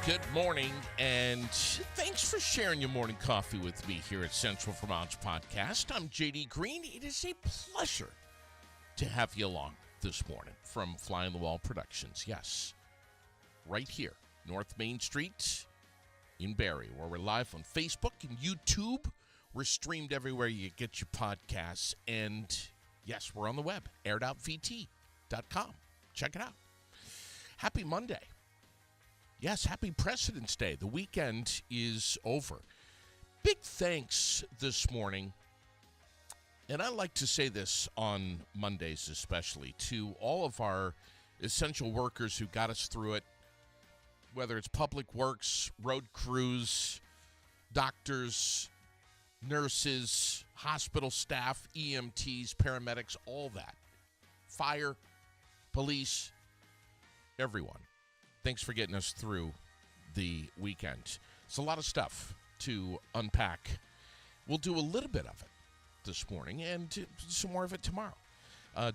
Good morning, and thanks for sharing your morning coffee with me here at Central Vermont's podcast. I'm JD Green. It is a pleasure to have you along this morning from Fly on the Wall Productions. Yes, right here, North Main Street in Barrie, where we're live on Facebook and YouTube. We're streamed everywhere you get your podcasts, and yes, we're on the web, airedoutVT.com. Check it out. Happy Monday. Yes, happy President's Day. The weekend is over. Big thanks this morning, and I like to say this on Mondays especially, to all of our essential workers who got us through it, whether it's public works, road crews, doctors, nurses, hospital staff, EMTs, paramedics, all that. Fire, police, everyone. Thanks for getting us through the weekend. It's a lot of stuff to unpack. We'll do a little bit of it this morning and some more of it tomorrow.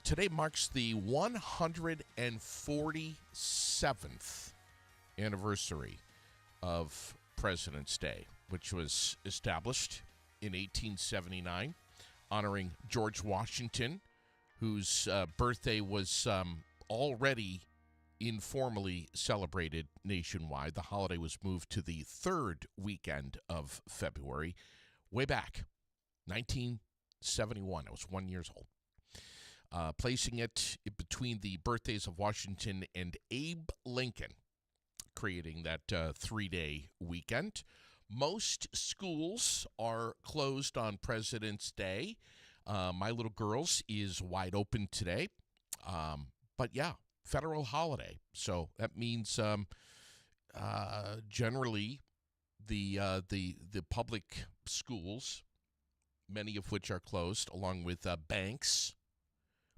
Today marks the 147th anniversary of President's Day, which was established in 1879, honoring George Washington, whose birthday was already informally celebrated nationwide. The holiday was moved to the third weekend of February, way back, 1971. I was 1 year old. Placing it between the birthdays of Washington and Abe Lincoln, creating that three-day weekend. Most schools are closed on President's Day. My little girl's is wide open today. But yeah, federal holiday. So that means generally the public schools, many of which are closed, along with banks,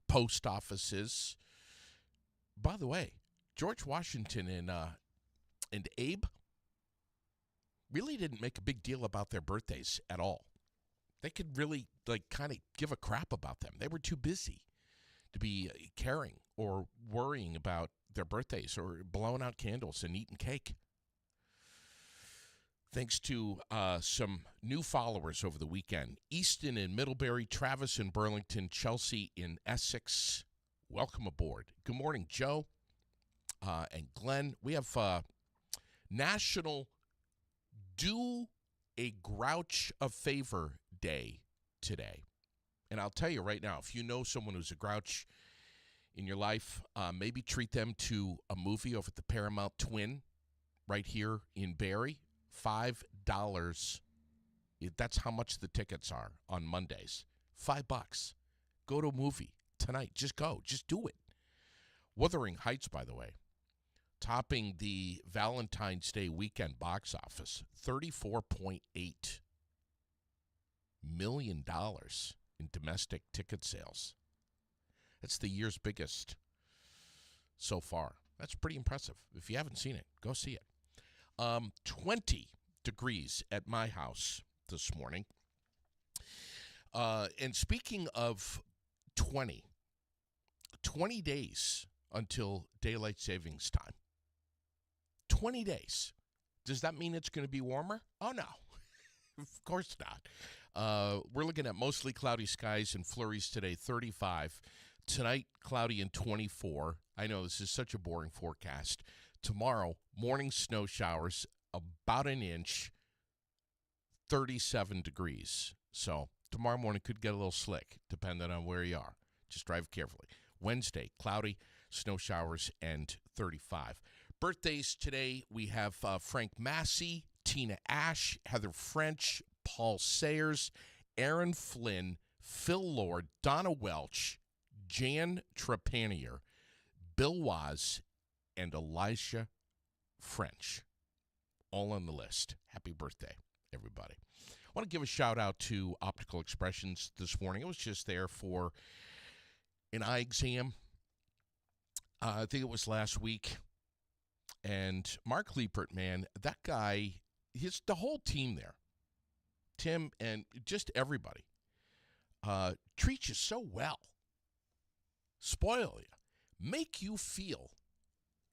post offices. By the way, George Washington and Abe really didn't make a big deal about their birthdays at all. They could really kind of give a crap about them. They were too busy to be caring or worrying about their birthdays or blowing out candles and eating cake. Thanks to some new followers over the weekend. Easton in Middlebury, Travis in Burlington, Chelsea in Essex. Welcome aboard. Good morning, Joe and Glenn. We have National Do a Grouch a Favor Day today. And I'll tell you right now, if you know someone who's a grouch in your life, maybe treat them to a movie over at the Paramount Twin right here in Barrie. $5. That's how much the tickets are on Mondays. $5. Go to a movie tonight. Just go. Just do it. Wuthering Heights, by the way, topping the Valentine's Day weekend box office, $34.8 million in domestic ticket sales. That's the year's biggest so far. That's pretty impressive. If you haven't seen it, go see it. 20 degrees at my house this morning. And speaking of 20 days until daylight savings time. 20 days. Does that mean it's going to be warmer? Oh, no. Of course not. We're looking at mostly cloudy skies and flurries today, 35. Tonight, cloudy and 24. I know this is such a boring forecast. Tomorrow, morning snow showers, about an inch, 37 degrees. So tomorrow morning could get a little slick, depending on where you are. Just drive carefully. Wednesday, cloudy, snow showers, and 35. Birthdays today, we have Frank Massey, Tina Ash, Heather French, Paul Sayers, Aaron Flynn, Phil Lord, Donna Welch, Jan Trepanier, Bill Waz, and Elisha French. All on the list. Happy birthday, everybody. I want to give a shout out to Optical Expressions this morning. I was just there for an eye exam. I think it was last week. And Mark Liepert, man, that guy, the whole team there, Tim and just everybody, treat you so well, spoil you, make you feel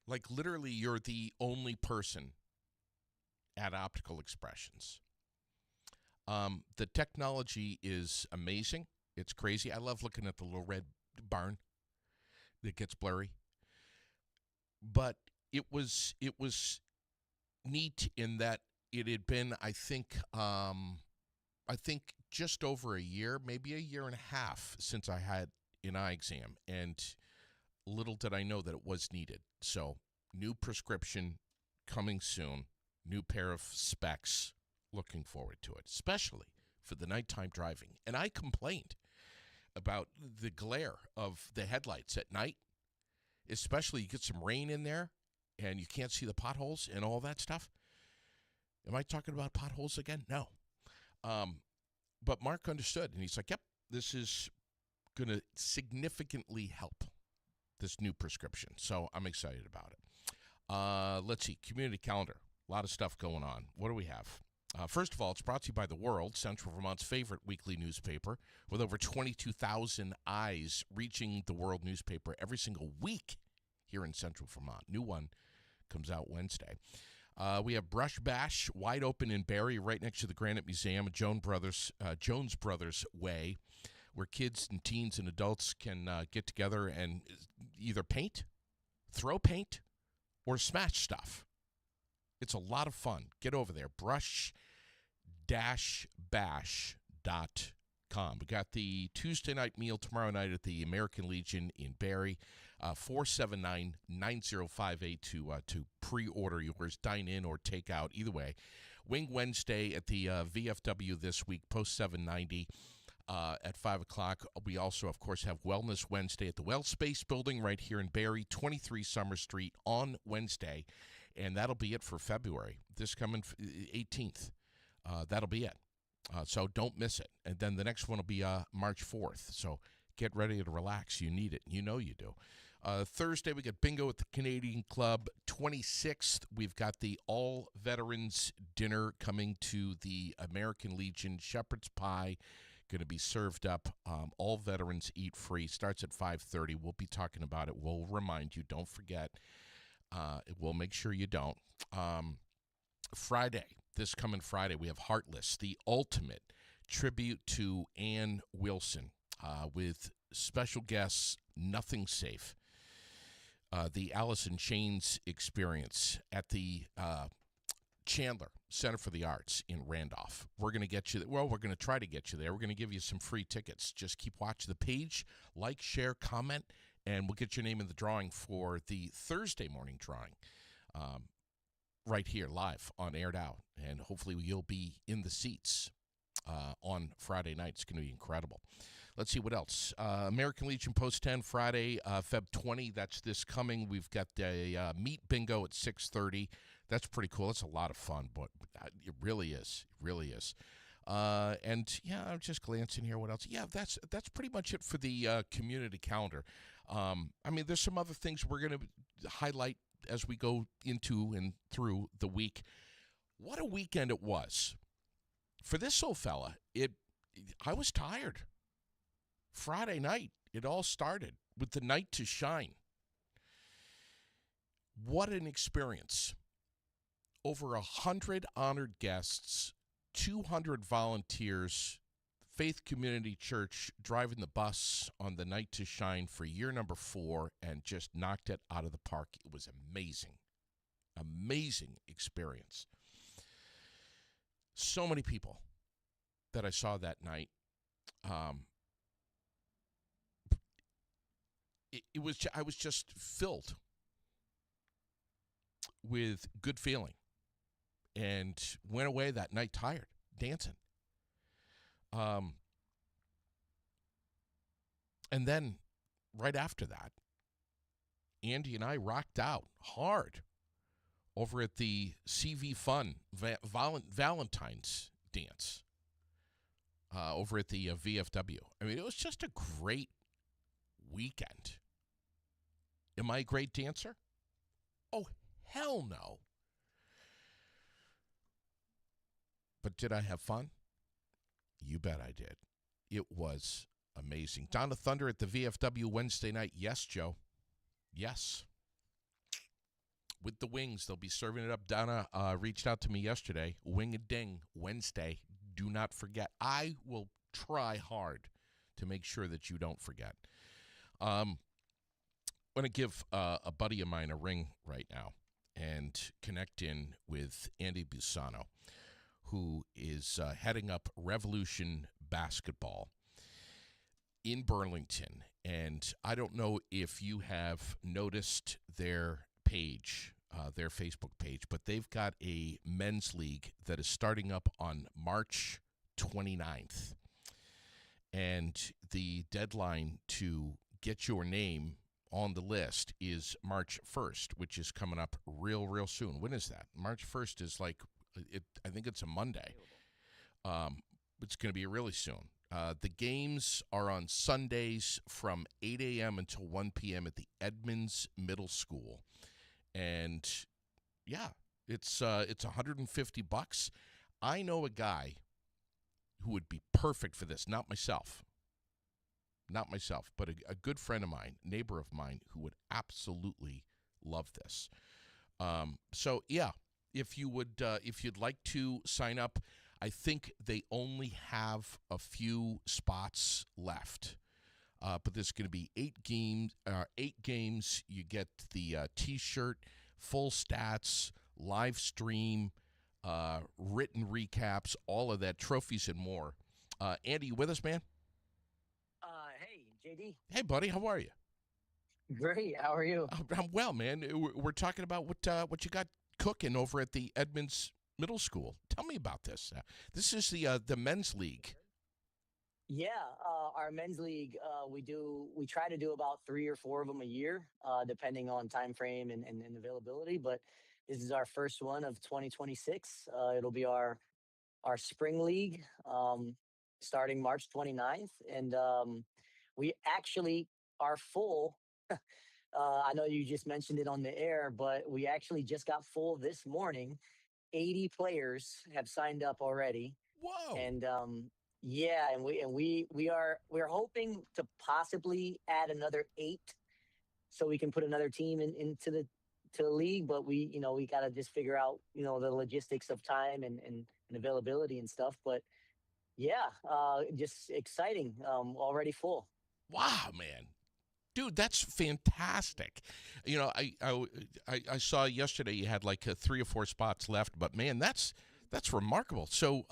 like literally you're the only person at Optical Expressions. The technology is amazing. It's crazy. I love looking at the little red barn that gets blurry. But it was neat in that it had been, I think just over a year, maybe a year and a half since I had an eye exam, and little did I know that it was needed. So, new prescription coming soon, new pair of specs. Looking forward to it, especially for the nighttime driving. And I complained about the glare of the headlights at night, especially you get some rain in there and you can't see the potholes and all that stuff. Am I talking about potholes again? No. But Mark understood, and he's like, yep, this is going to significantly help, this new prescription. So I'm excited about it. Let's see, community calendar. A lot of stuff going on. What do we have? First of all, it's brought to you by The World, Central Vermont's favorite weekly newspaper, with over 22,000 eyes reaching The World newspaper every single week here in Central Vermont. New one comes out Wednesday. We have Brush Bash, wide open in Barrie, right next to the Granite Museum, Jones Brothers Way, where kids and teens and adults can get together and either paint, throw paint, or smash stuff. It's a lot of fun. Get over there. brush-bash.com. We got the Tuesday night meal tomorrow night at the American Legion in Barrie. 479-9058 to pre-order yours, dine in or take out. Either way. Wing Wednesday at the VFW this week, post 790 at 5 o'clock. We also, of course, have Wellness Wednesday at the Well Space Building right here in Barrie, 23 Summer Street on Wednesday. And that'll be it for February, this coming 18th. That'll be it. So don't miss it. And then the next one will be March 4th. So get ready to relax. You need it. You know you do. Thursday, we got bingo at the Canadian Club. 26th, we've got the all-veterans dinner coming to the American Legion. Shepherd's pie going to be served up. All veterans eat free. Starts at 5:30. We'll be talking about it. We'll remind you. Don't forget. We'll make sure you don't. Friday, this coming Friday, we have Heartless, the ultimate tribute to Ann Wilson, with special guests, Nothing Safe, the Alice in Chains experience at the Chandler Center for the Arts in Randolph. We're going to get you, we're going to try to get you there. We're going to give you some free tickets. Just keep watching the page, like, share, comment, and we'll get your name in the drawing for the Thursday morning drawing right here live on Aired Out. And hopefully you'll be in the seats on Friday night. It's going to be incredible. Let's see what else. American Legion Post 10 Friday, Feb 20. That's this coming. We've got the meat bingo at 6:30. That's pretty cool. It's a lot of fun, but it really is. It really is. And yeah, I'm just glancing here. What else? Yeah, that's pretty much it for the community calendar. I mean, there's some other things we're going to highlight as we go into and through the week. What a weekend it was. For this old fella, I was tired. Friday night, it all started with the Night to Shine. What an experience. Over 100 honored guests, 200 volunteers, Faith Community Church driving the bus on the Night to Shine for year number 4 and just knocked it out of the park. It was amazing. Amazing experience. So many people that I saw that night. I was just filled with good feeling and went away that night tired, dancing. And then right after that, Andy and I rocked out hard over at the CV Fun Valentine's dance over at the VFW. I mean, it was just a great weekend. Am I a great dancer? Oh, hell no. But did I have fun? You bet I did. It was amazing. Dawn of Thunder at the VFW Wednesday night. Yes, Joe. Yes. with the wings. They'll be serving it up. Donna reached out to me yesterday. Wing a ding Wednesday. Do not forget. I will try hard to make sure that you don't forget. I'm going to give a buddy of mine a ring right now and connect in with Andy Busano, who is heading up Revolution Basketball in Burlington. And I don't know if you have noticed their page, their Facebook page, but they've got a men's league that is starting up on March 29th. And the deadline to get your name on the list is March 1st, which is coming up real soon. When is that? March 1st is like, I think it's a Monday. It's going to be really soon. The games are on Sundays from 8 a.m. until 1 p.m. at the Edmonds Middle School. And, yeah, it's $150. I know a guy who would be perfect for this, not myself, but a good friend of mine, neighbor of mine, who would absolutely love this. So, yeah, if you'd like to sign up, I think they only have a few spots left. But there's going to be 8 games. You get the T-shirt, full stats, live stream, written recaps, all of that, trophies and more. Andy, you with us, man? Hey, JD. Hey, buddy. How are you? Great. How are you? I'm well, man. We're talking about what you got cooking over at the Edmonds Middle School. Tell me about this. This is the men's league. Yeah, our men's league, we try to do about 3 or 4 of them a year, depending on time frame and availability. But this is our first one of 2026. It'll be our spring league, starting March 29th, and we actually are full. I know you just mentioned it on the air, but we actually just got full this morning. 80 players have signed up already. Whoa. And yeah, and we're hoping to possibly add another 8 so we can put another team into the league, but we got to just figure out, the logistics of time and availability and stuff. But yeah, just exciting. Already full. Wow, man. Dude, that's fantastic. I saw yesterday you had like 3 or 4 spots left, but man, that's remarkable. So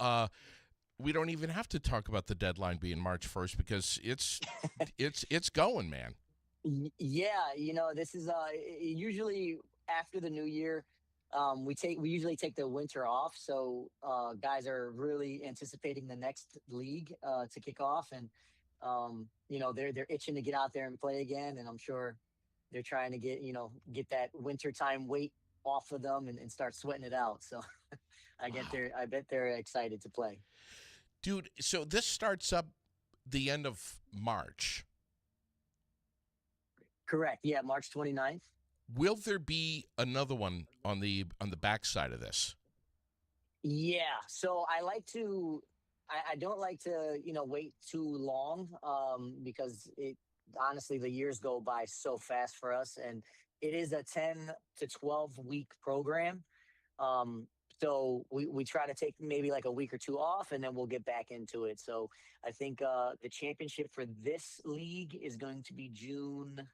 we don't even have to talk about the deadline being March 1st because it's going, man. Yeah, this is usually after the new year. We usually take the winter off, so guys are really anticipating the next league to kick off, and they're itching to get out there and play again, and I'm sure they're trying to get that wintertime weight off of them and start sweating it out. So Wow. I bet they're excited to play. Dude, so this starts up the end of March. Correct. Yeah, March 29th. Will there be another one on the backside of this? Yeah. So I don't like to, wait too long, because honestly, the years go by so fast for us, and it is a 10 to 12 week program. Um, so we try to take maybe like a week or 2 off, and then we'll get back into it. So I think the championship for this league is going to be June,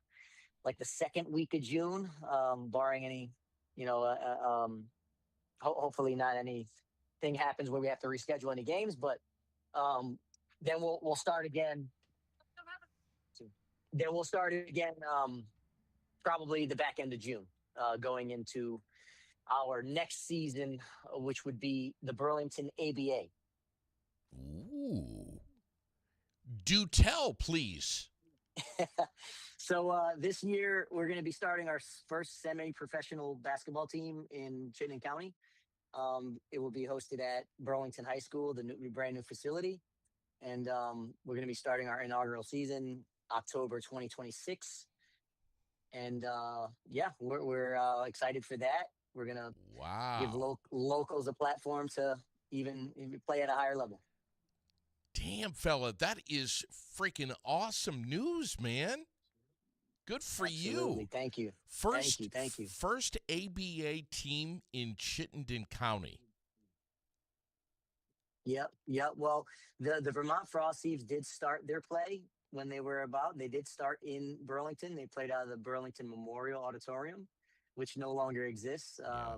like the second week of June, barring any, you know, hopefully not anything happens where we have to reschedule any games. But um, then we'll start again. Then we'll start again, probably the back end of June, going into our next season, which would be the Burlington ABA. Ooh. Do tell, please. So this year we're going to be starting our first semi-professional basketball team in Chittenden County. It will be hosted at Burlington High School, the brand new facility, and we're going to be starting our inaugural season October 2026. And yeah, we're excited for that. We're going to give Wow. locals a platform to even play at a higher level. Damn, fella, that is freaking awesome news, man. Good for Absolutely. you. Thank you. Thank First you. Thank you. first ABA team in Chittenden County. Yep, yep. Well, the Vermont Frost Thieves did start their play when they were about. They did start in Burlington. They played out of the Burlington Memorial Auditorium, which no longer exists. Yeah.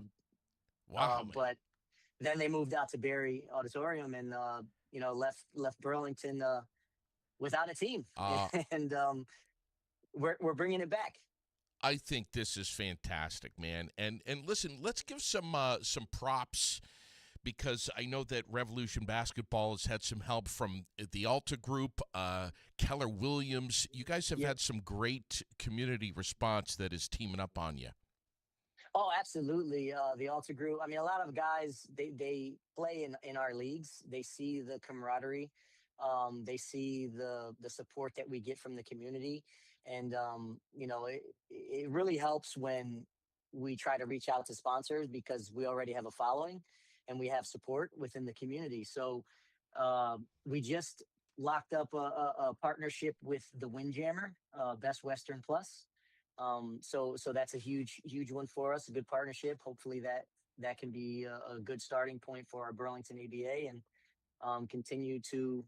Wow, man. But then they moved out to Barry Auditorium and left Burlington without a team, Uh, and we're bringing it back. I think this is fantastic, man. And listen, let's give some props because I know that Revolution Basketball has had some help from the Alta Group, Keller Williams. You guys have Yep. had some great community response that is teaming up on you. Oh, absolutely. The Alta Group. I mean, a lot of guys they play in our leagues. They see the camaraderie. They see the support that we get from the community, and it really helps when we try to reach out to sponsors because we already have a following, and we have support within the community. So we just locked up a partnership with the Windjammer, Best Western Plus. So that's a huge one for us. A good partnership. Hopefully that can be a good starting point for our Burlington ABA and continue to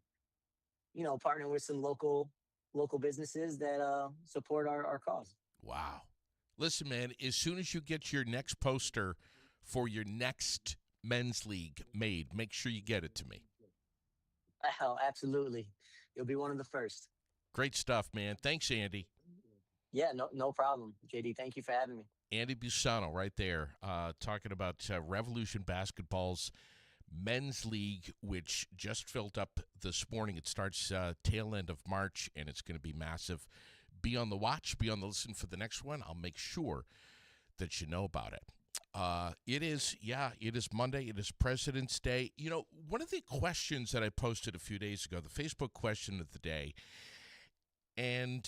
partner with some local businesses that support our cause. Wow. Listen, man, as soon as you get your next poster for your next men's league made, make sure you get it to me. Oh, absolutely. You'll be one of the first. Great stuff, man. Thanks, Andy. Yeah, no problem. JD, thank you for having me. Andy Busano right there talking about Revolution Basketball's men's league, which just filled up this morning. It starts tail end of March, and it's going to be massive. Be on the watch. Be on the listen for the next one. I'll make sure that you know about it. It is Monday. It is President's Day. You know, one of the questions that I posted a few days ago, the Facebook question of the day, and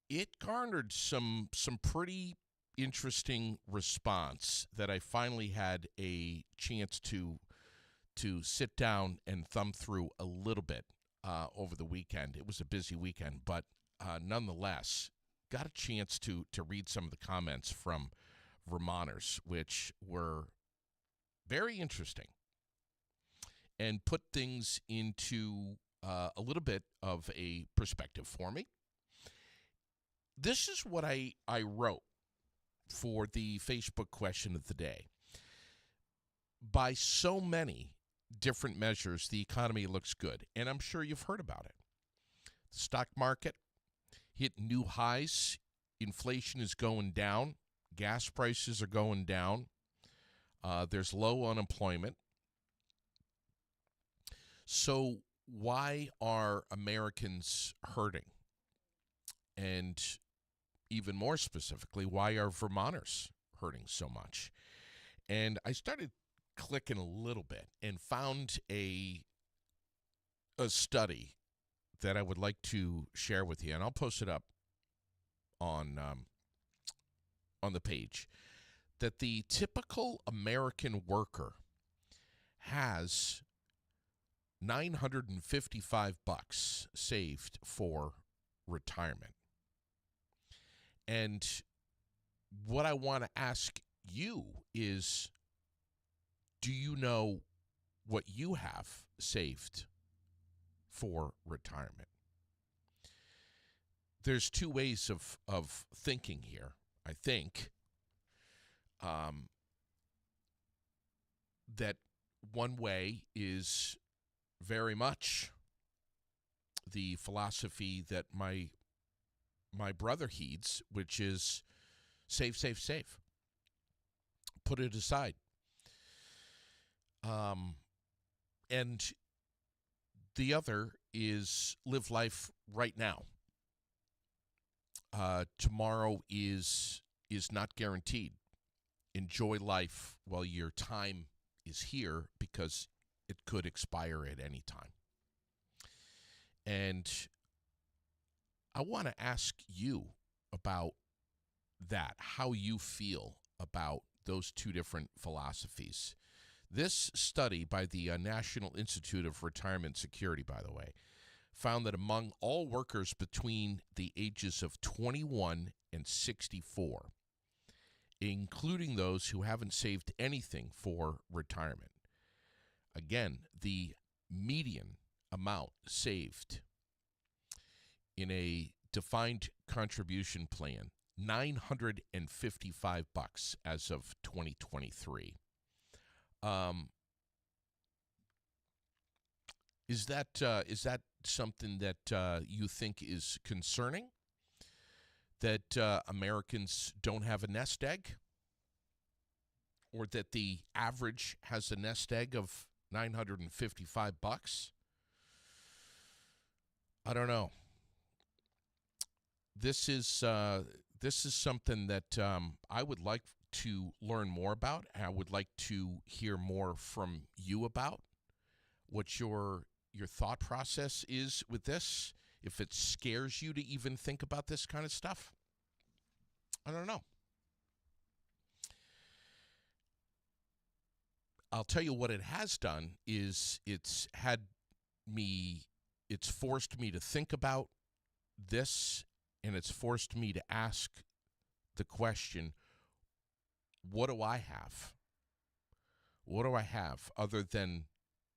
it garnered some pretty interesting response that I finally had a chance to sit down and thumb through a little bit over the weekend. It was a busy weekend, but nonetheless, got a chance to read some of the comments from Vermonters, which were very interesting and put things into a little bit of a perspective for me. This is what I wrote for the Facebook question of the day. By so many different measures, the economy looks good, and I'm sure you've heard about it. The stock market hit new highs. Inflation is going down. Gas prices are going down. There's low unemployment. So why are Americans hurting? And even more specifically, why are Vermonters hurting so much? And I started clicking a little bit and found a study that I would like to share with you, and I'll post it up on the page, that the typical American worker has $955 saved for retirement. And what I want to ask you is, do you know what you have saved for retirement? There's two ways of thinking here, I think. That one way is very much the philosophy that my brother heeds, which is save, save, save. Put it aside. And the other is live life right now. Tomorrow is not guaranteed. Enjoy life while your time is here because it could expire at any time. And I want to ask you about that, how you feel about those two different philosophies. This study by the National Institute of Retirement Security, by the way, found that among all workers between the ages of 21 and 64, including those who haven't saved anything for retirement, again, the median amount saved in a defined contribution plan, $955 as of 2023. Is that something that you think is concerning? That Americans don't have a nest egg, or that the average has a nest egg of $955? I don't know. This is something that I would like to learn more about. I would like to hear more from you about what your thought process is with this. If it scares you to even think about this kind of stuff, I don't know. I'll tell you what it has done is it's forced me to think about this, and it's forced me to ask the question, what do I have? What do I have other than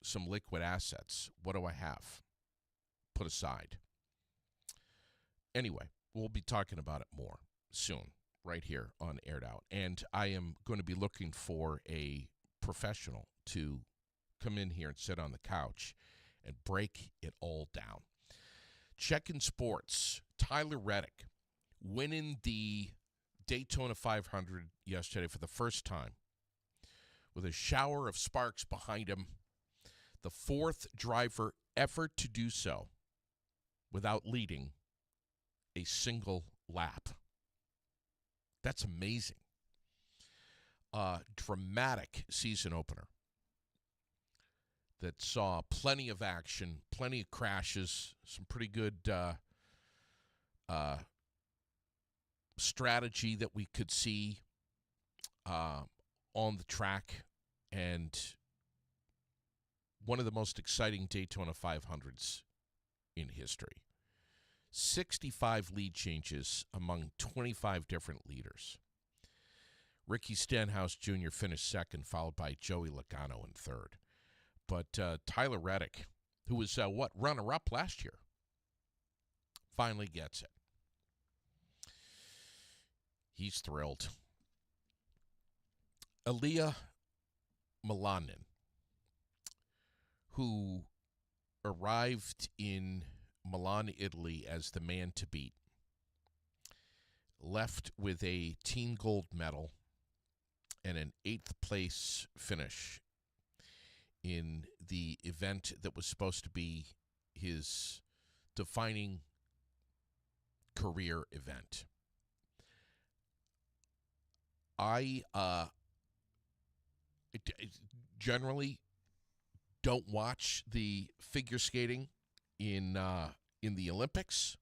some liquid assets? What do I have put aside? Anyway, we'll be talking about it more soon, right here on Aired Out. And I am going to be looking for a professional to come in here and sit on the couch and break it all down. Checking sports, Tyler Reddick winning the Daytona 500 yesterday for the first time with a shower of sparks behind him. The fourth driver ever to do so without leading a single lap. That's amazing. Dramatic season opener that saw plenty of action, plenty of crashes, some pretty good strategy that we could see on the track, and one of the most exciting Daytona 500s in history. 65 lead changes among 25 different leaders. Ricky Stenhouse Jr. finished second, followed by Joey Logano in third. But Tyler Reddick, who was, runner-up last year, finally gets it. He's thrilled. Elia Malanen, who arrived in Milan, Italy as the man to beat, left with a team gold medal and an 8th place finish in the event that was supposed to be his defining career event. I generally don't watch the figure skating in the Olympics.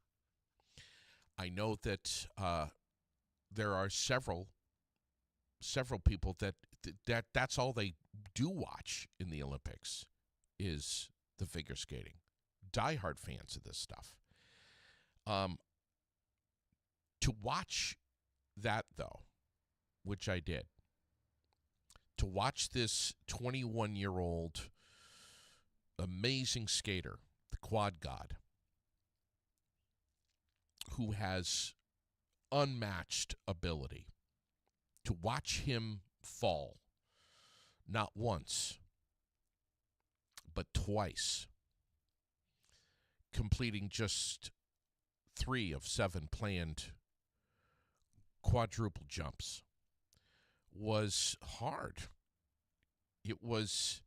I know that there are several people that's all they do watch in the Olympics is the figure skating. Diehard fans of this stuff. To watch that, though, which I did, to watch this 21-year-old amazing skater, the quad god, who has unmatched ability, to watch him fall not once, but twice, completing just 3 of 7 planned quadruple jumps, was hard. It was,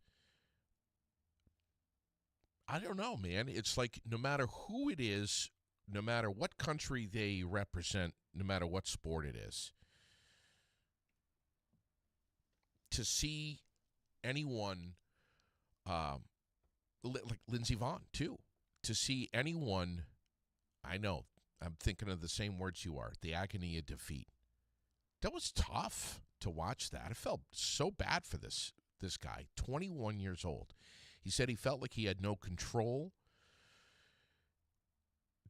I don't know, man. It's like no matter who it is, no matter what country they represent, no matter what sport it is, to see anyone, like Lindsey Vonn, too, to see anyone, I know, I'm thinking of the same words you are, the agony of defeat. That was tough to watch that. I felt so bad for this guy, 21 years old. He said he felt like he had no control.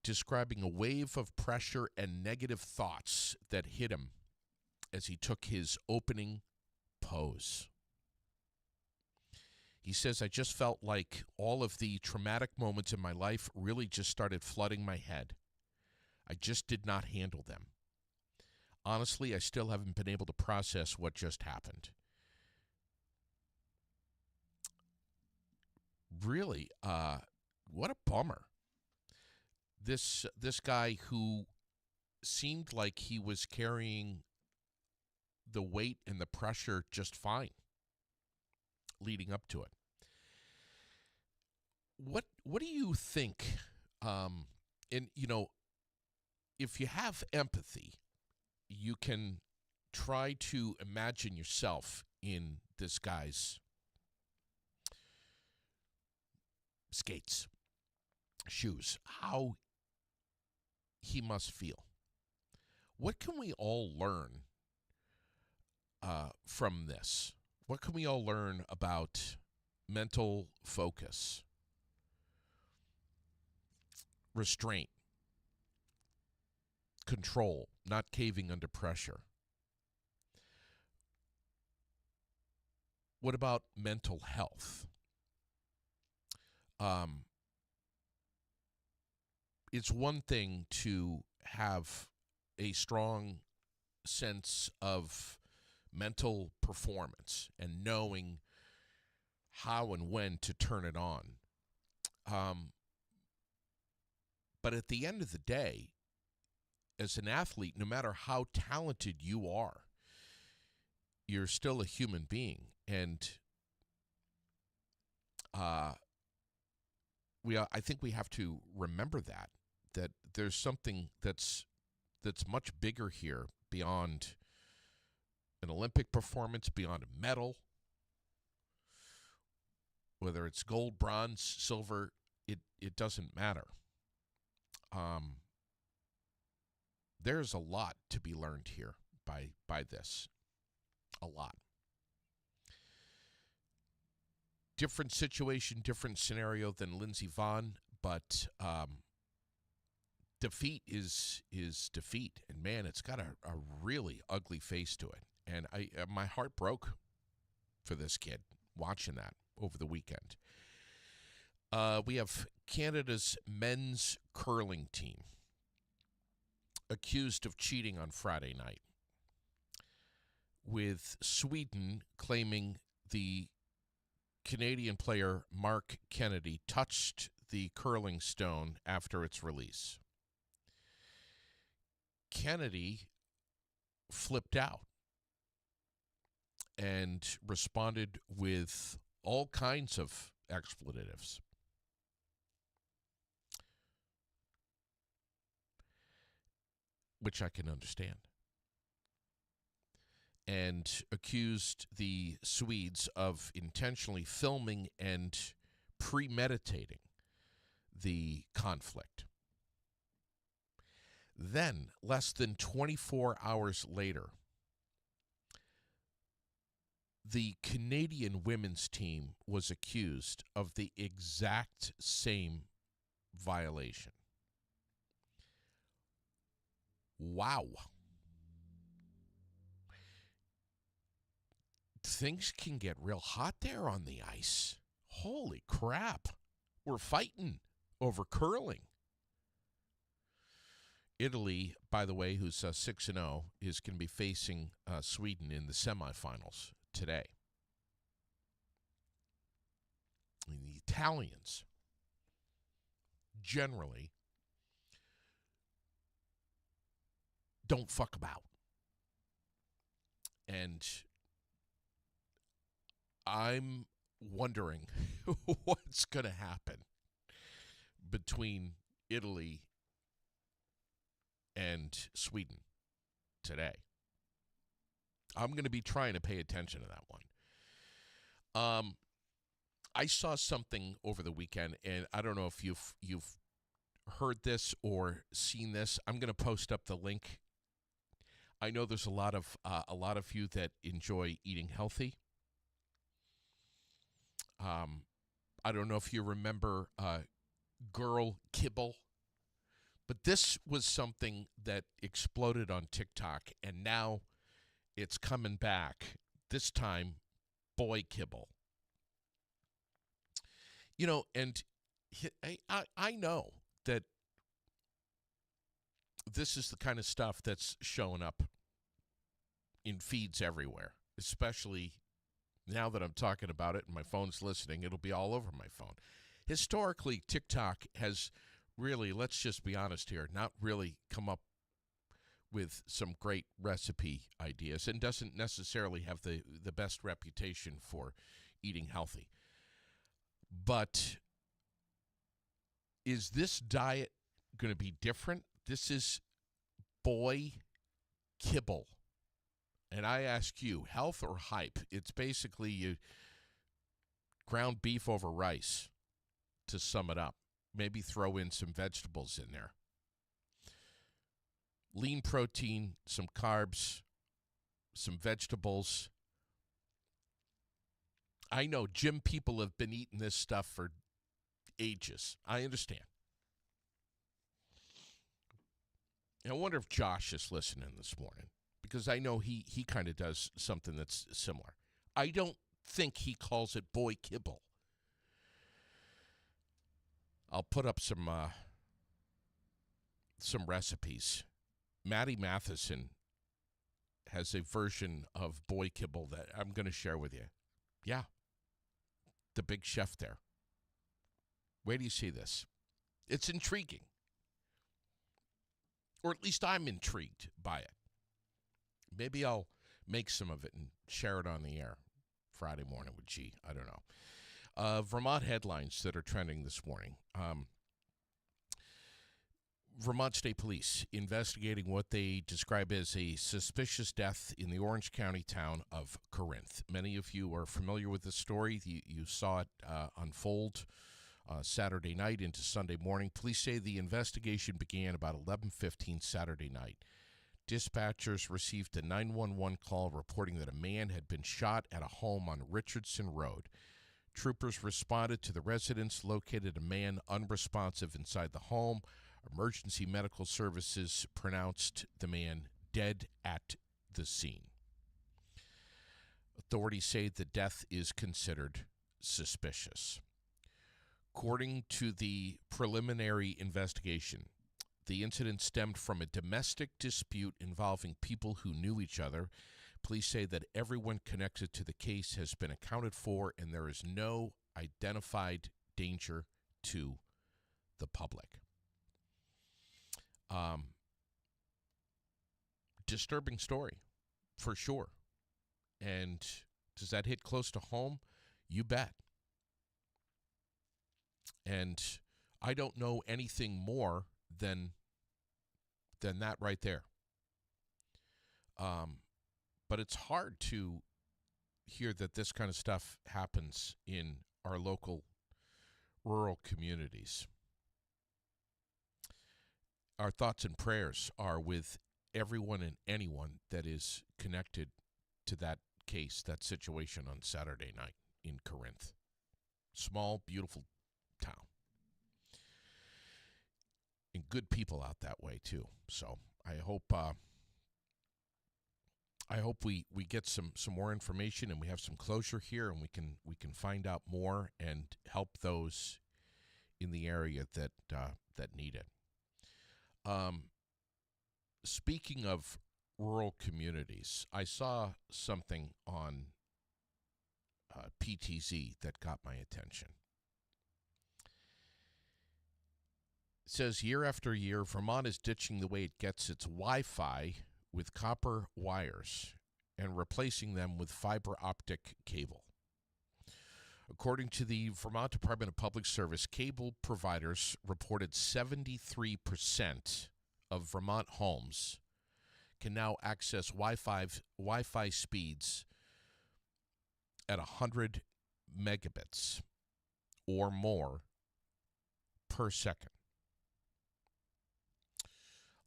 describing a wave of pressure and negative thoughts that hit him as he took his opening pose. He says, I just felt like all of the traumatic moments in my life really just started flooding my head. I just did not handle them. Honestly, I still haven't been able to process what just happened. Really, what a bummer. This guy who seemed like he was carrying the weight and the pressure just fine leading up to it. What do you think? And if you have empathy, you can try to imagine yourself in this guy's skates, shoes, how he must feel. What can we all learn from this? What can we all learn about mental focus, restraint, control, not caving under pressure? What about mental health? It's one thing to have a strong sense of mental performance and knowing how and when to turn it on. But at the end of the day, as an athlete, no matter how talented you are, you're still a human being. And I think we have to remember that there's something that's much bigger here beyond an Olympic performance, beyond a medal, whether it's gold, bronze, silver, it doesn't matter. There's a lot to be learned here by this. A lot. Different situation, different scenario than Lindsey Vonn, but defeat is defeat. And man, it's got a really ugly face to it. And my heart broke for this kid watching that over the weekend. We have Canada's men's curling team accused of cheating on Friday night, with Sweden claiming the Canadian player Mark Kennedy touched the curling stone after its release. Kennedy flipped out and responded with all kinds of expletives. Which I can understand. And accused the Swedes of intentionally filming and premeditating the conflict. Then, less than 24 hours later, the Canadian women's team was accused of the exact same violation. Wow. Things can get real hot there on the ice. Holy crap. We're fighting over curling. Italy, by the way, who's 6-0, is going to be facing Sweden in the semifinals today. And the Italians generally don't fuck about. And I'm wondering what's going to happen between Italy and Sweden today. I'm going to be trying to pay attention to that one. I saw something over the weekend, and I don't know if you've heard this or seen this. I'm going to post up the link. I know there's a lot of you that enjoy eating healthy. I don't know if you remember Girl Kibble, But this was something that exploded on TikTok, and now it's coming back. This time, boy kibble. And I know that this is the kind of stuff that's showing up in feeds everywhere, especially now that I'm talking about it and my phone's listening. It'll be all over my phone. Historically, TikTok has really, let's just be honest here, not really come up with some great recipe ideas and doesn't necessarily have the best reputation for eating healthy. But is this diet going to be different? This is boy kibble. And I ask you, health or hype? It's basically you ground beef over rice, to sum it up. Maybe throw in some vegetables in there. Lean protein, some carbs, some vegetables. I know gym people have been eating this stuff for ages. I understand. I wonder if Josh is listening this morning, because I know he kind of does something that's similar. I don't think he calls it boy kibble. I'll put up some recipes. Maddie Matheson has a version of boy kibble that I'm going to share with you. Yeah, the big chef there. Where do you see this? It's intriguing. Or at least I'm intrigued by it. Maybe I'll make some of it and share it on the air Friday morning with G. I don't know. Vermont headlines that are trending this morning. Vermont State Police investigating what they describe as a suspicious death in the Orange County town of Corinth. Many of you are familiar with this story. You saw it unfold Saturday night into Sunday morning. Police say the investigation began about 11:15 Saturday night. Dispatchers received a 911 call reporting that a man had been shot at a home on Richardson Road. Troopers responded to the residence, located a man unresponsive inside the home. Emergency medical services pronounced the man dead at the scene. Authorities say the death is considered suspicious. According to the preliminary investigation, the incident stemmed from a domestic dispute involving people who knew each other. Police say that everyone connected to the case has been accounted for, and there is no identified danger to the public. Disturbing story, for sure. And does that hit close to home? You bet. And I don't know anything more than that right there. But it's hard to hear that this kind of stuff happens in our local rural communities. Our thoughts and prayers are with everyone and anyone that is connected to that case, that situation on Saturday night in Corinth. Small, beautiful town. And good people out that way, too. So I hope we get some more information and we have some closure here, and we can find out more and help those in the area that need it. Speaking of rural communities, I saw something on PTZ that got my attention. It says, year after year, Vermont is ditching the way it gets its Wi-Fi with copper wires and replacing them with fiber optic cable. According to the Vermont Department of Public Service, cable providers reported 73% of Vermont homes can now access Wi-Fi speeds at 100 megabits or more per second.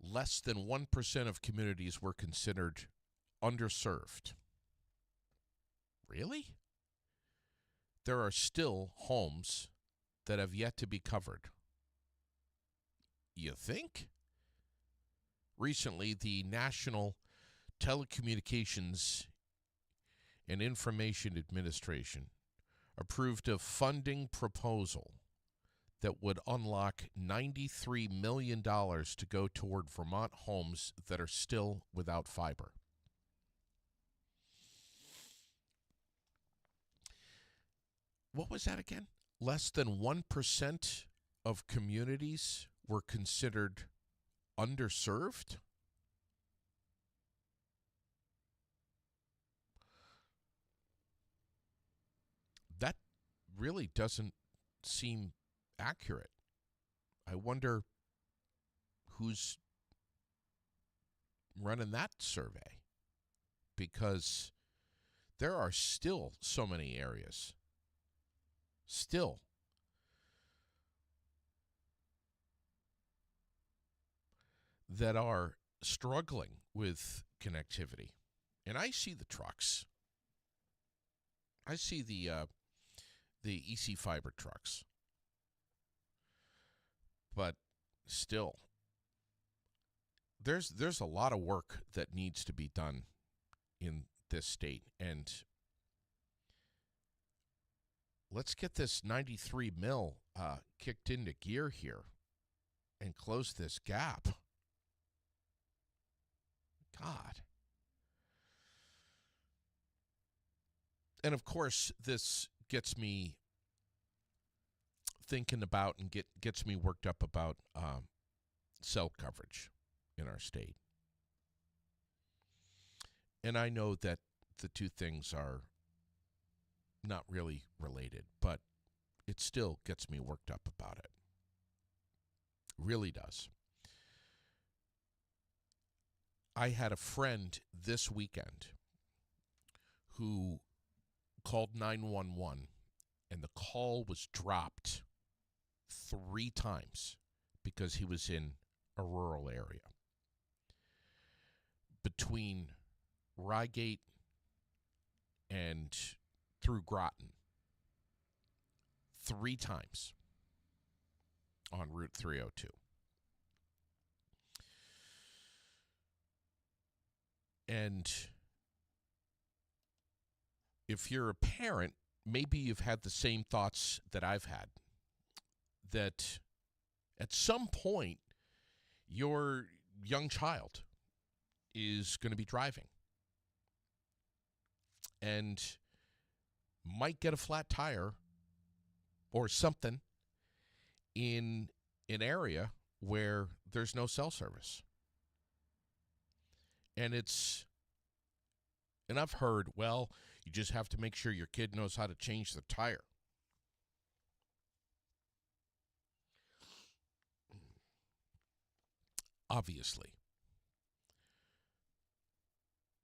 Less than 1% of communities were considered underserved. Really? There are still homes that have yet to be covered. You think? Recently, the National Telecommunications and Information Administration approved a funding proposal that would unlock $93 million to go toward Vermont homes that are still without fiber. What was that again? Less than 1% of communities were considered underserved? That really doesn't seem accurate. I wonder who's running that survey, because there are still so many areas that are struggling with connectivity. And I see the trucks. I see the EC Fiber trucks. But still, there's a lot of work that needs to be done in this state, and let's get this 93 mil kicked into gear here and close this gap. God. And of course, this gets me thinking about and gets me worked up about cell coverage in our state. And I know that the two things are not really related, but it still gets me worked up about it. Really does. I had a friend this weekend who called 911, and the call was dropped 3 times because he was in a rural area. Between Rygate and through Groton, 3 times on Route 302. And if you're a parent, maybe you've had the same thoughts that I've had, that at some point your young child is going to be driving and might get a flat tire or something in an area where there's no cell service. And I've heard, well, you just have to make sure your kid knows how to change the tire. Obviously.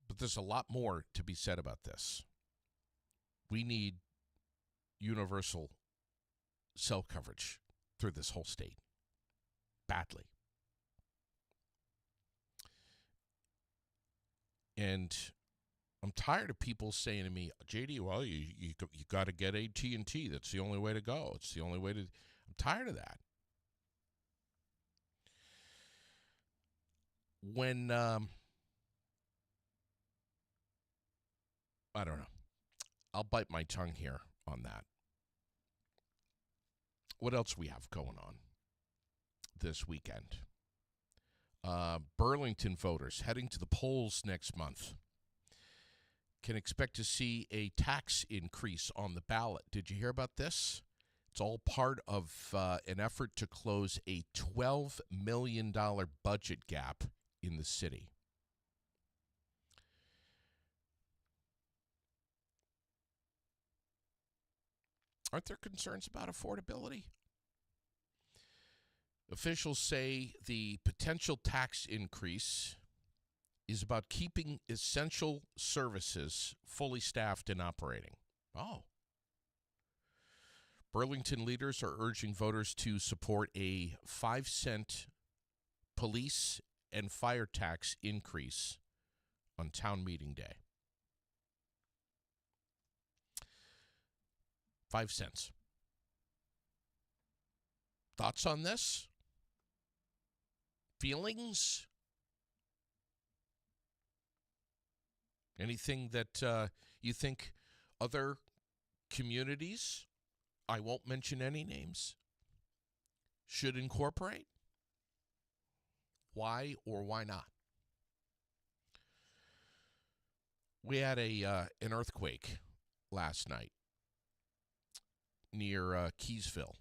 But there's a lot more to be said about this. We need universal cell coverage through this whole state. Badly. And I'm tired of people saying to me, JD, well, you got to get AT&T. That's the only way to go. It's the only way to... I'm tired of that. When, I don't know. I'll bite my tongue here on that. What else we have going on this weekend? Burlington voters heading to the polls next month can expect to see a tax increase on the ballot. Did you hear about this? It's all part of an effort to close a $12 million budget gap in the city. Aren't there concerns about affordability? Officials say the potential tax increase is about keeping essential services fully staffed and operating. Oh. Burlington leaders are urging voters to support a 5-cent police and fire tax increase on town meeting day. 5 cents. Thoughts on this? feelings? Anything that you think other communities, I won't mention any names, should incorporate? Why or why not? We had an earthquake last night near Keysville,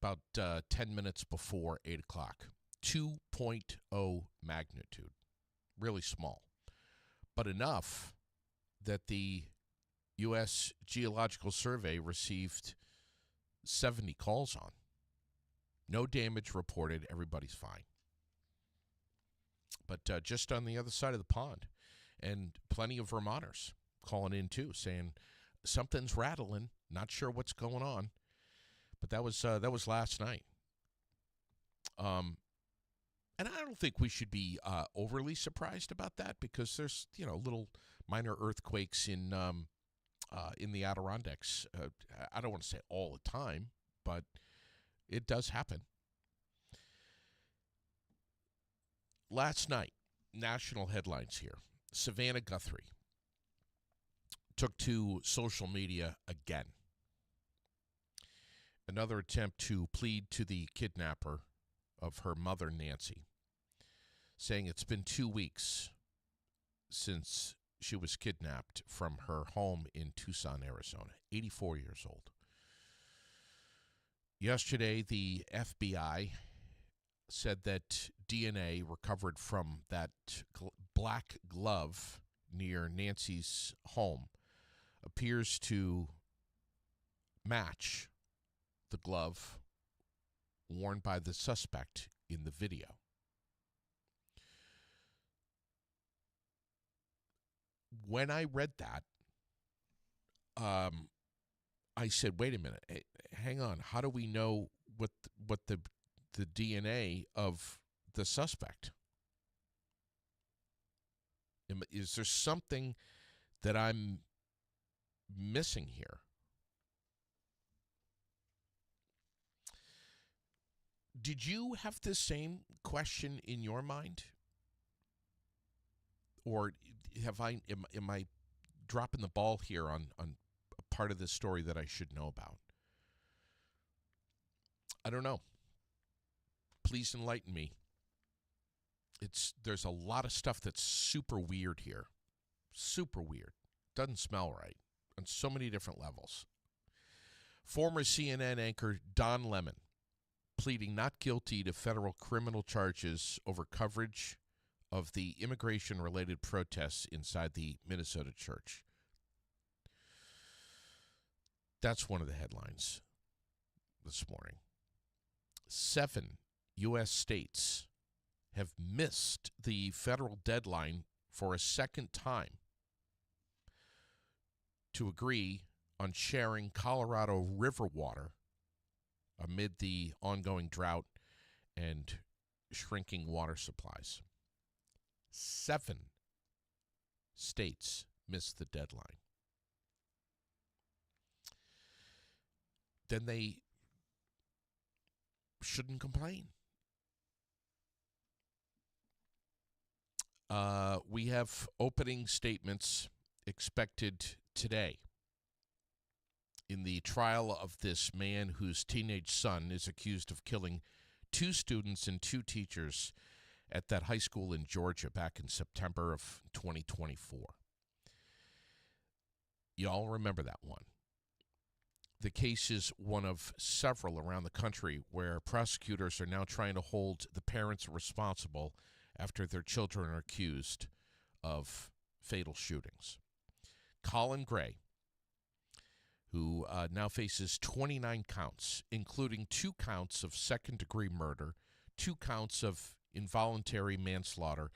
about 10 minutes before 8 o'clock. 2.0 magnitude. Really small. But enough that the U.S. Geological Survey received 70 calls on. No damage reported. Everybody's fine. But just on the other side of the pond, and plenty of Vermonters calling in too, saying something's rattling. Not sure what's going on, but that was last night. And I don't think we should be overly surprised about that, because there's little minor earthquakes in the Adirondacks. I don't want to say all the time, but it does happen. Last night, national headlines here. Savannah Guthrie took to social media again. Another attempt to plead to the kidnapper of her mother, Nancy, saying it's been 2 weeks since she was kidnapped from her home in Tucson, Arizona. 84 years old. Yesterday, the FBI said that DNA recovered from that black glove near Nancy's home appears to match the glove worn by the suspect in the video. When I read that, I said, wait a minute, hang on. How do we know what the DNA of the suspect? Is there something that I'm missing here? Did you have the same question in your mind? Or am I dropping the ball here on a part of this story that I should know about? I don't know. Please enlighten me. There's a lot of stuff that's super weird here. Super weird. Doesn't smell right on so many different levels. Former CNN anchor Don Lemon pleading not guilty to federal criminal charges over coverage of the immigration-related protests inside the Minnesota church. That's one of the headlines this morning. 7 U.S. states have missed the federal deadline for a second time to agree on sharing Colorado River water amid the ongoing drought and shrinking water supplies. 7 states missed the deadline. Then they shouldn't complain. We have opening statements expected today in the trial of this man whose teenage son is accused of killing 2 students and 2 teachers at that high school in Georgia back in September of 2024. Y'all remember that one. The case is one of several around the country where prosecutors are now trying to hold the parents responsible after their children are accused of fatal shootings. Colin Gray, who now faces 29 counts, including 2 counts of second-degree murder, 2 counts of involuntary manslaughter,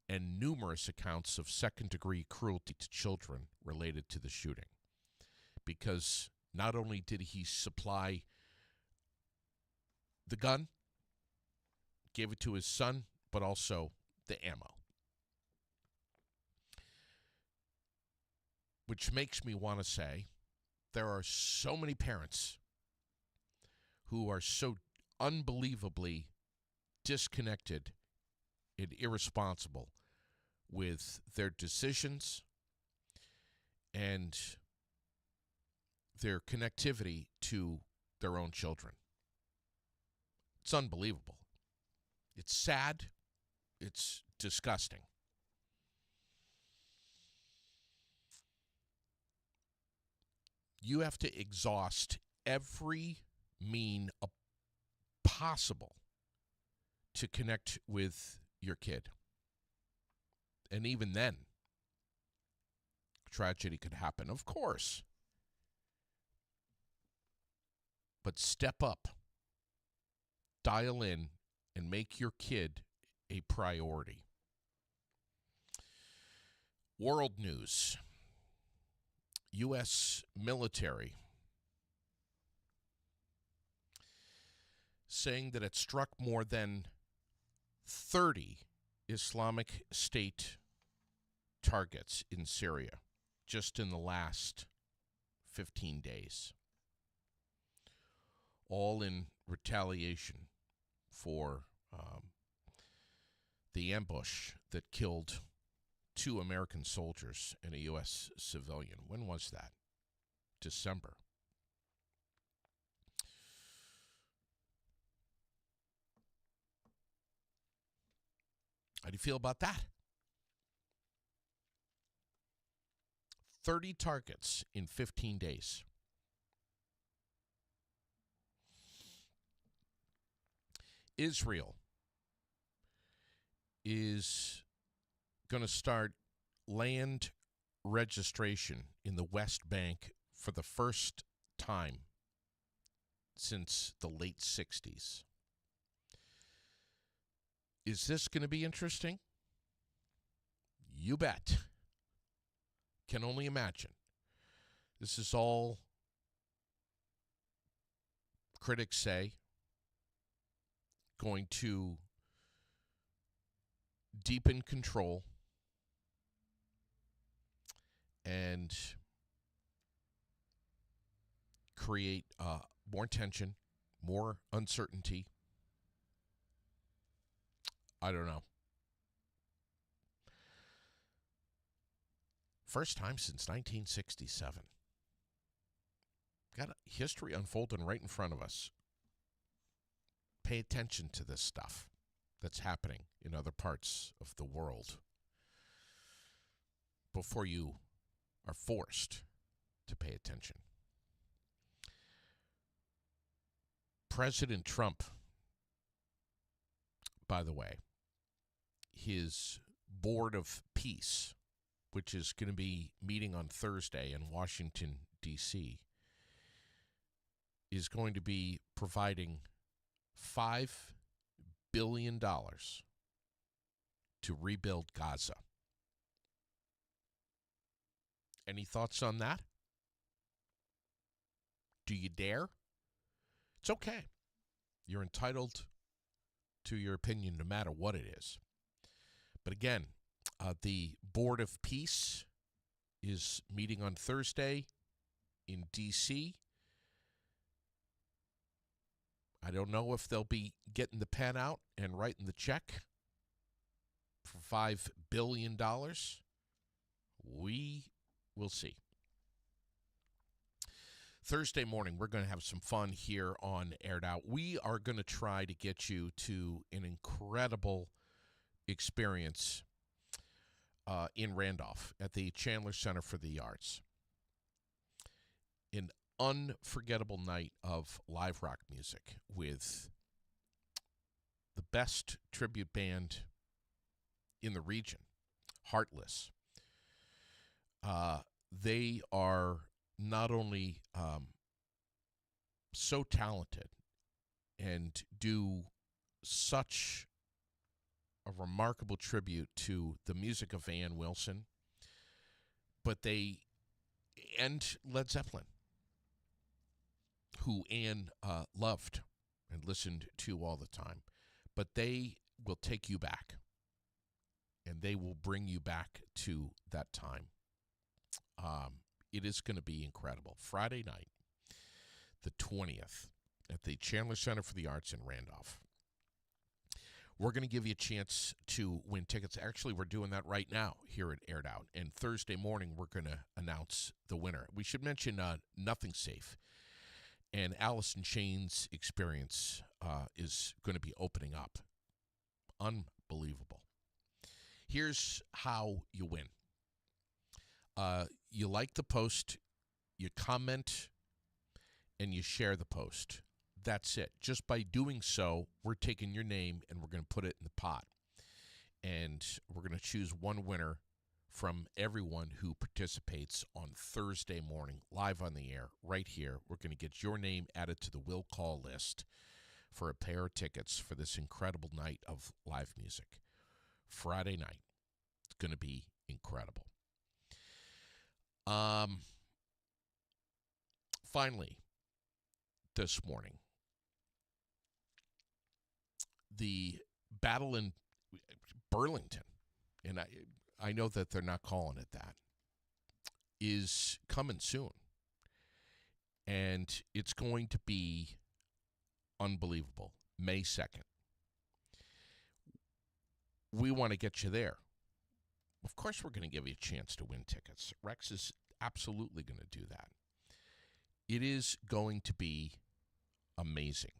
and numerous accounts of second-degree cruelty to children related to the shooting. Because not only did he supply the gun, gave it to his son, but also the ammo. Which makes me want to say there are so many parents who are so unbelievably disconnected and irresponsible with their decisions and their connectivity to their own children. It's unbelievable. It's sad. It's disgusting. You have to exhaust every mean possible to connect with your kid. And even then, tragedy could happen, of course. But step up, dial in, and make your kid a priority. World news. U.S. military saying that it struck more than 30 Islamic State targets in Syria just in the last 15 days, all in retaliation for the ambush that killed 2 American soldiers and a U.S. civilian. When was that? December. How do you feel about that? 30 targets in 15 days. Israel is going to start land registration in the West Bank for the first time since the late 60s. Is this going to be interesting? You bet. Can only imagine. This is all, critics say, going to deepen control and create more tension, more uncertainty. I don't know. First time since 1967. Got a history unfolding right in front of us. Pay attention to this stuff that's happening in other parts of the world before you are forced to pay attention. President Trump, by the way, his Board of Peace, which is going to be meeting on Thursday in Washington, D.C., is going to be providing $5 billion to rebuild Gaza. Any thoughts on that? Do you dare? It's okay. You're entitled to your opinion no matter what it is. But again, the Board of Peace is meeting on Thursday in D.C. I don't know if they'll be getting the pen out and writing the check for $5 billion. We will see. Thursday morning, we're going to have some fun here on Aired Out. We are going to try to get you to an incredible experience in Randolph at the Chandler Center for the Arts. An unforgettable night of live rock music with the best tribute band in the region, Heartless. They are not only so talented and do such a remarkable tribute to the music of Ann Wilson, but they and Led Zeppelin, who Ann loved and listened to all the time. But they will take you back, and they will bring you back to that time. It is going to be incredible. Friday night, the 20th, at the Chandler Center for the Arts in Randolph. we're going to give you a chance to win tickets. Actually, we're doing that right now here at Aired Out. And Thursday morning, we're going to announce the winner. We should mention Nothing Safe. And Alice in Chains Experience is going to be opening up. Unbelievable. Here's how you win. You like the post, you comment, and you share the post. That's it. Just by doing so, we're taking your name and we're going to put it in the pot. And we're going to choose one winner from everyone who participates on Thursday morning, live on the air, right here. We're going to get your name added to the will call list for a pair of tickets for this incredible night of live music. Friday night. It's going to be incredible. Finally, this morning, the battle in Burlington, and I know that they're not calling it that, is coming soon. And it's going to be unbelievable. May 2nd. We want to get you there. Of course, we're going to give you a chance to win tickets. Rex is absolutely going to do that. It is going to be amazing.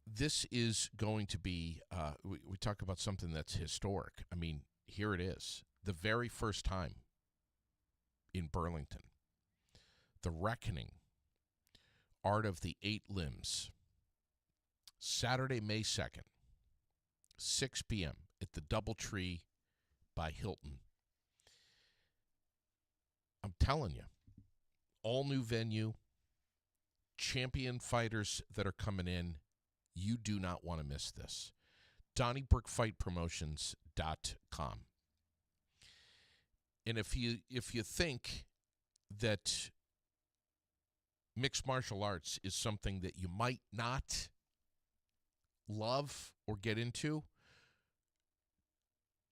This is going to be, we talk about something that's historic. I mean, here it is. The very first time in Burlington. The Reckoning. Art of the Eight Limbs. Saturday, May 2nd. 6 p.m. at the Doubletree by Hilton. I'm telling you, all new venue, champion fighters that are coming in. You do not want to miss this. DonnieBrookFightPromotions.com. And if you think that mixed martial arts is something that you might not love or get into,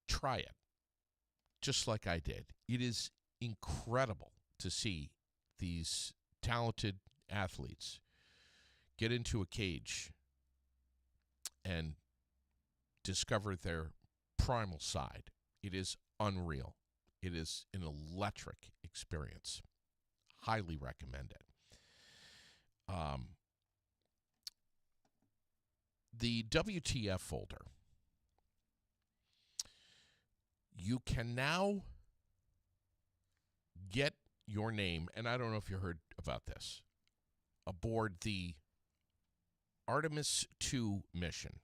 try it. Just like I did. It is incredible to see these talented athletes get into a cage and discover their primal side. It is unreal. It is an electric experience. Highly recommend it. The WTF folder. You can now get your name, and I don't know if you heard about this, aboard the Artemis II mission.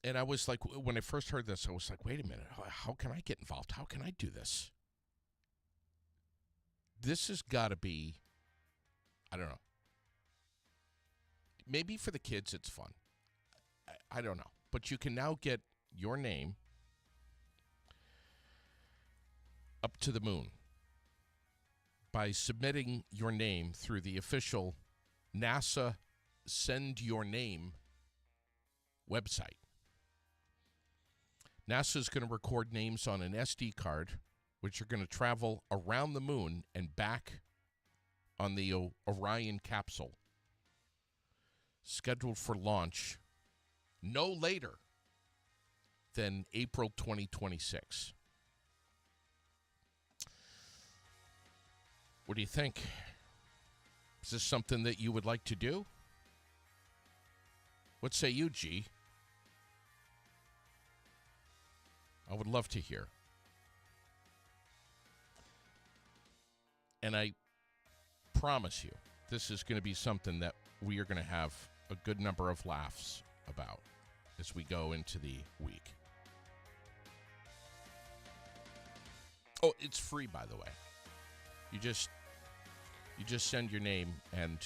And I was like, when I first heard this, I was like, wait a minute, how can I get involved? How can I do this? This has got to be, I don't know. Maybe for the kids it's fun. I don't know. But you can now get your name up to the moon by submitting your name through the official NASA Send Your Name website. NASA is going to record names on an SD card, which are going to travel around the moon and back on the Orion capsule, scheduled for launch no later than April 2026. What do you think? Is this something that you would like to do? What say you, G? I would love to hear. And I promise you, this is going to be something that we are going to have a good number of laughs about as we go into the week. Oh, it's free, by the way. You just send your name, and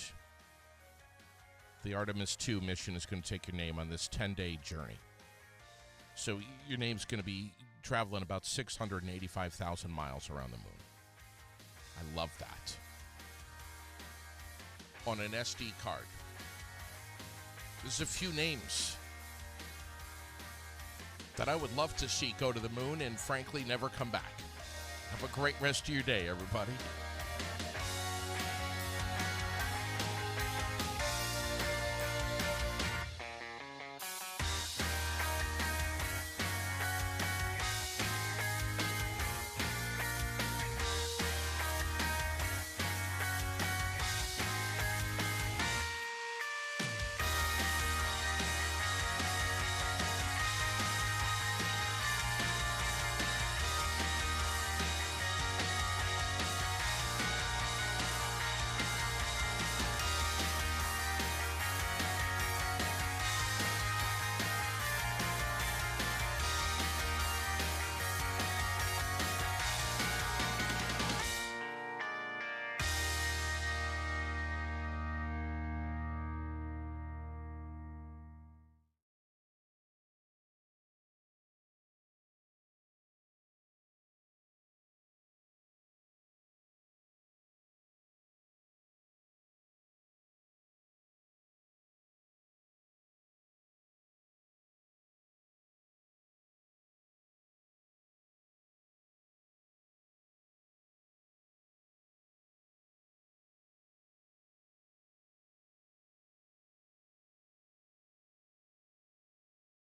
the Artemis II mission is going to take your name on this 10-day journey. So your name's going to be traveling about 685,000 miles around the moon. I love that. On an SD card. There's a few names that I would love to see go to the moon and, frankly, never come back. Have a great rest of your day, everybody.